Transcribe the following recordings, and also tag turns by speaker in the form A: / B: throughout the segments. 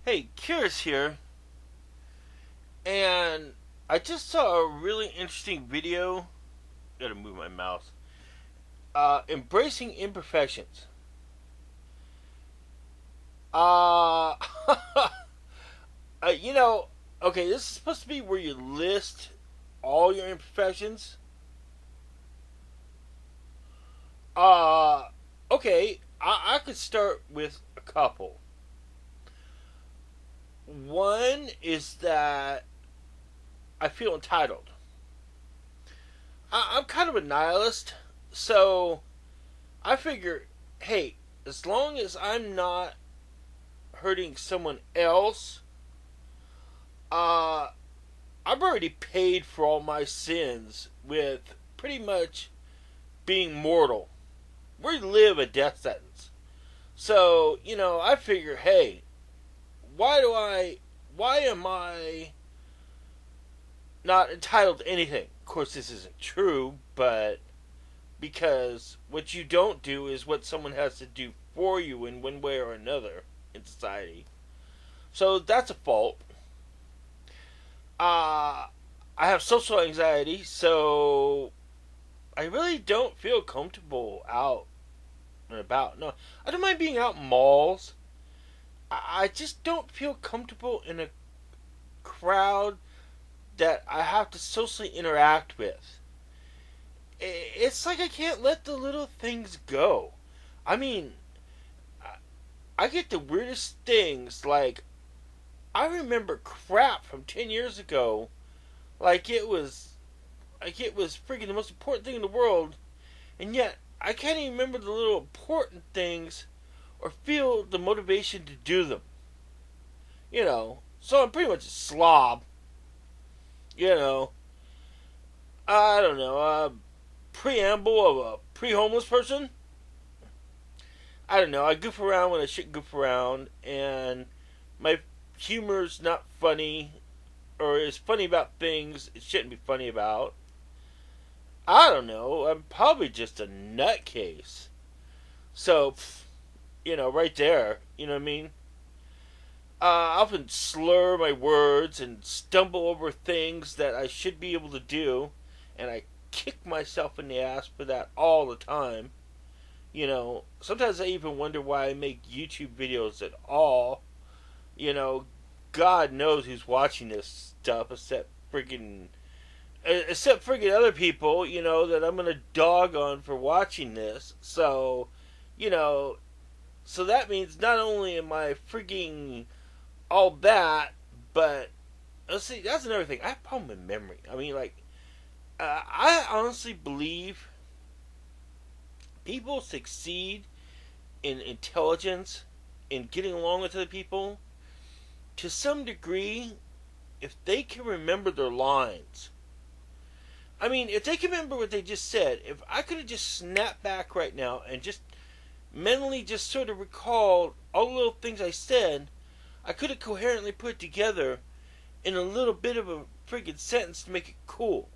A: Hey, Kira's here, and I just saw a really interesting video. Gotta move my mouse. Embracing imperfections. Uh, you know, okay, this is supposed to be where you list all your imperfections. Uh, okay, I could start with a couple. One is that I feel entitled. I'm kind of a nihilist, so I figure, hey, as long as I'm not hurting someone else, uh, I've already paid for all my sins with pretty much being mortal. We live a death sentence. So, I figure, hey, why am I not entitled to anything? Of course, this isn't true, but because what you don't do is what someone has to do for you in one way or another in society. So that's a fault. Uh, I have social anxiety, so I really don't feel comfortable out and about. No, I don't mind being out in malls. I just don't feel comfortable in a crowd that I have to socially interact with. It's like I can't let the little things go. I mean, I get the weirdest things. Like, I remember crap from 10 years ago like it was freaking the most important thing in the world, and yet I can't even remember the little important things or feel the motivation to do them. So I'm pretty much a slob. You know, I don't know, a preamble of a pre-homeless person. I don't know. I goof around when I shouldn't goof around, and my humor's not funny, or is funny about things it shouldn't be funny about. I don't know. I'm probably just a nutcase. So, right there. You know what I mean? I often slur my words and stumble over things that I should be able to do, and I kick myself in the ass for that all the time. Sometimes I even wonder why I make YouTube videos at all. You know, God knows who's watching this stuff except friggin' other people, that I'm gonna dog on for watching this. You know, so that means not only am I frigging all that, but let's see, that's another thing. I have a problem with memory. I mean, like, I honestly believe people succeed in intelligence, in getting along with other people, to some degree, if they can remember their lines. I mean, if they can remember what they just said, if I could have just snapped back right now and just mentally just sort of recalled all the little things I said, I could have coherently put it together in a little bit of a friggin' sentence to make it cool.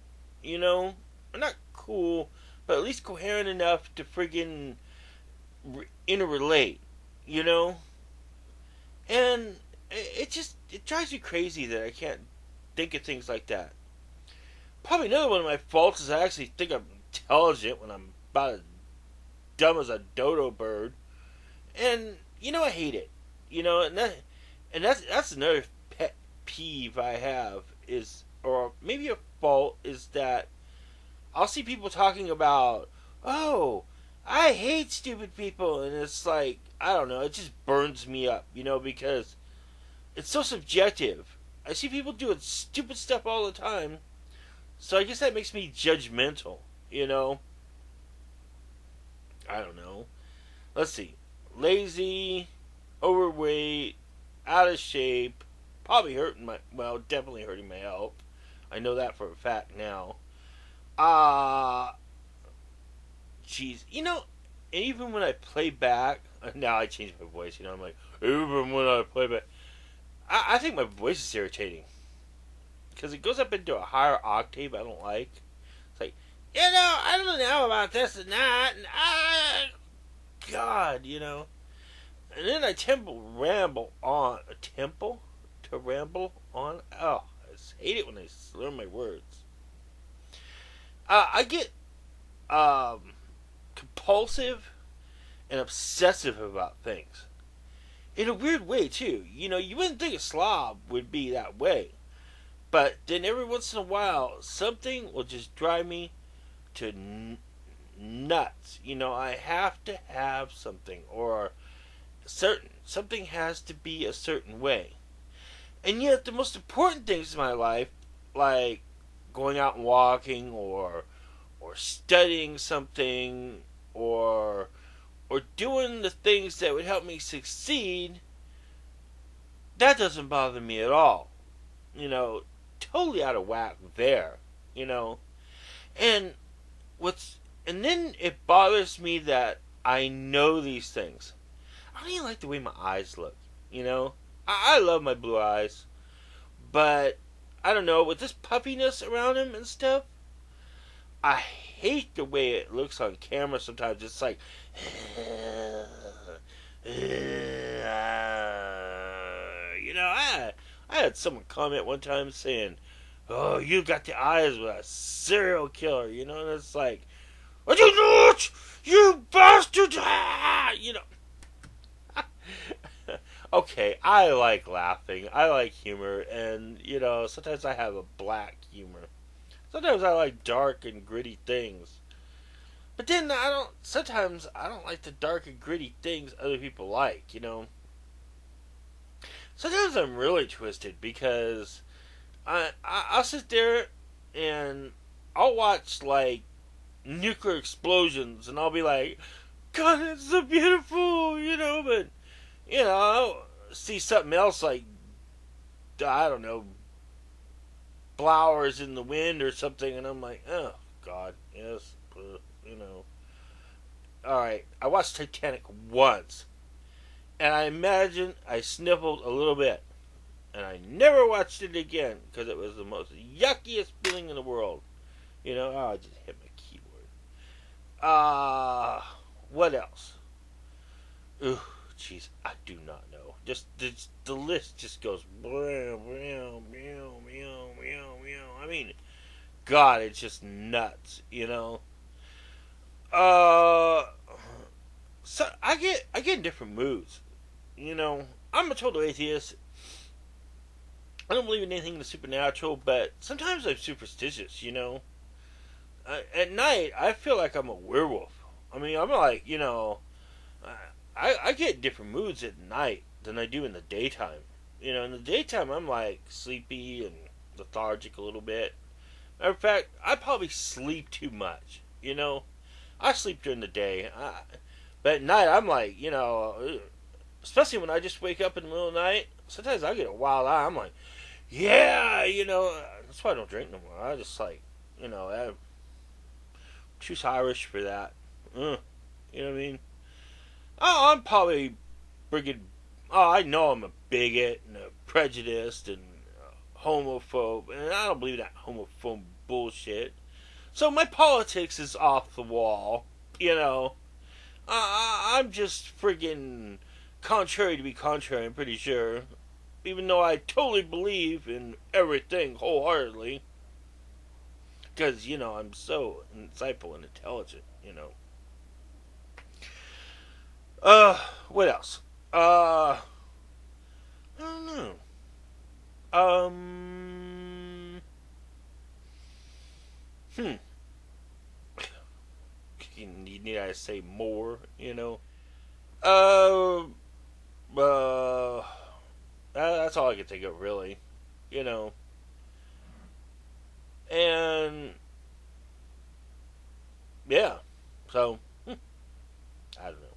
A: You know? Or not cool, but at least coherent enough to friggin' interrelate. You know? And it drives me crazy that I can't think of things like that. Probably another one of my faults is I actually think I'm intelligent when I'm about as dumb as a dodo bird. And I hate it. And that's another pet peeve I have is, or maybe a fault, is that I'll see people talking about, oh, I hate stupid people, and it's like, I don't know, it just burns me up, because it's so subjective. I see people doing stupid stuff all the time, so I guess that makes me judgmental, you know? I don't know. Let's see. Lazy, overweight, out of shape, probably definitely hurting my health. I know that for a fact now. Uh, Jeez. And even when I play back, now I change my voice, I'm like, even when I play back, I think my voice is irritating. Because it goes up into a higher octave I don't like. It's like, I don't know about this and that, and God, And then I ramble on. A temple to ramble on. Oh, I just hate it when I slur my words. I get compulsive and obsessive about things in a weird way too. You wouldn't think a slob would be that way, but then every once in a while, something will just drive me to nuts. I have to have something, or something has to be a certain way. And yet, the most important things in my life, like going out and walking, or studying something, or doing the things that would help me succeed, that doesn't bother me at all. You know, totally out of whack there. You know, and what's and then it bothers me that I know these things. I don't even like the way my eyes look. I love my blue eyes, but I don't know, with this puffiness around him and stuff, I hate the way it looks on camera sometimes. It's like, I had someone comment one time saying, "Oh, you got the eyes of a serial killer," and it's like, "I do not, you bastard!" Okay, I like laughing. I like humor, and sometimes I have a black humor. Sometimes I like dark and gritty things. But then sometimes I don't like the dark and gritty things other people like. Sometimes I'm really twisted because I'll sit there and I'll watch like nuclear explosions and I'll be like, "God, it's so beautiful," but I'll see something else like, I don't know, flowers in the wind or something, and I'm like, "Oh God, yes," you know. All right, I watched Titanic once, and I imagine I sniffled a little bit, and I never watched it again because it was the most yuckiest feeling in the world. Oh, I just hit my keyboard. What else? Ooh, jeez, I do not know. Just the list just goes meow, meow, meow, meow, meow, meow. I mean, God, it's just nuts. Uh, so I get in different moods. I'm a total atheist. I don't believe in anything in the supernatural, but sometimes I'm superstitious. At night, I feel like I'm a werewolf. I mean, I'm like, I get different moods at night than I do in the daytime. In the daytime, I'm like sleepy and lethargic a little bit. Matter of fact, I probably sleep too much. I sleep during the day. But at night, I'm like, especially when I just wake up in the middle of the night, sometimes I get a wild eye. I'm like, yeah. That's why I don't drink no more. I just like, I'm too Irish for that. You know what I mean? Oh, I'm probably friggin'. Oh, I know I'm a bigot and a prejudiced and a homophobe, and I don't believe that homophobe bullshit. So my politics is off the wall. I'm just friggin' contrary to be contrary, I'm pretty sure. Even though I totally believe in everything wholeheartedly. Because, I'm so insightful and intelligent. What else? I don't know. Hmm. You need I say more? Uh, uh, that's all I can think of, really. You know, and yeah. So, I don't know.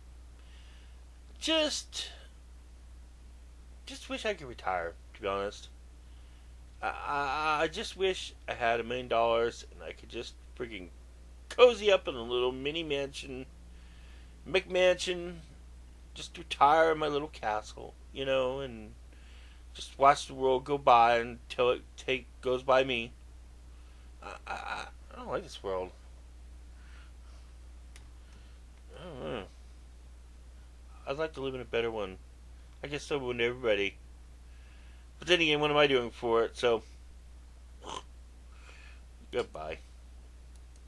A: Just, just wish I could retire. To be honest, I just wish I had $1 million and I could just freaking cozy up in a little mini mansion, McMansion, just retire in my little castle, and just watch the world go by until it goes by me. I don't like this world. I don't know. I'd like to live in a better one. I guess so would everybody. But then again, what am I doing for it? So, goodbye.